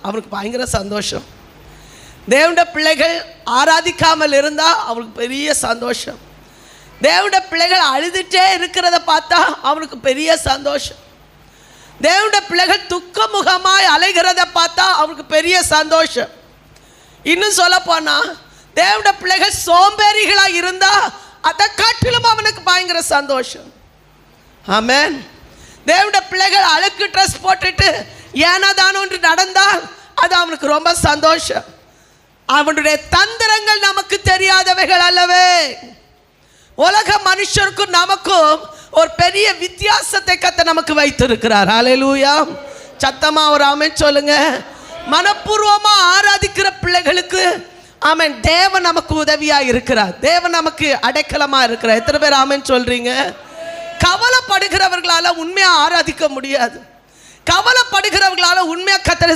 அவனுக்கு பயங்கர சந்தோஷம். தேவனுடைய பிள்ளைகள் ஆராதிக்காமல் இருந்தால் அவனுக்கு பெரிய சந்தோஷம். தேவனுடைய பிள்ளைகள் அழுதுகிட்டே இருக்கிறத பார்த்தா அவனுக்கு பெரிய சந்தோஷம். தேவனுடைய பிள்ளைகள் துக்கமுகமாய் அலைகிறத பார்த்தா அவனுக்கு பெரிய சந்தோஷம். இன்னும் சொல்ல போனால் தேவனுடைய பிள்ளைகள் சோம்பேறிகளாக இருந்தால் அதை காட்டிலும் அவனுக்கு பயங்கர சந்தோஷம். ஆமென். தேவனுடைய பிள்ளைகள் அழுக்கு ட்ரெஸ் போட்டுட்டு ஏனாதானோ என்று நடந்தால் அது அவனுக்கு ரொம்ப சந்தோஷம். அவனுடைய தந்திரங்கள் நமக்கு தெரியாதவைகள் அல்லவே. உலக மனுஷருக்கும் நமக்கும் ஒரு பெரிய வித்தியாசத்தை கர்த்தர் நமக்கு வைத்திருக்கிறார். ஹல்லேலூயா. சத்தமா ஒரு ஆமென் சொல்லுங்க. மனப்பூர்வமா ஆராதிக்கிற பிள்ளைகளுக்கு ஆமென், தேவன் நமக்கு உதவியா இருக்கிறார். தேவன் நமக்கு அடைக்கலமா இருக்கிறார். எத்தனை பேர் ஆமென் சொல்றீங்க? கவலைப்படுகிறவர்களால உண்மையா ஆராதிக்க முடியாது. கவலைப்படுகிறவர்களால உண்மையா கர்த்தரை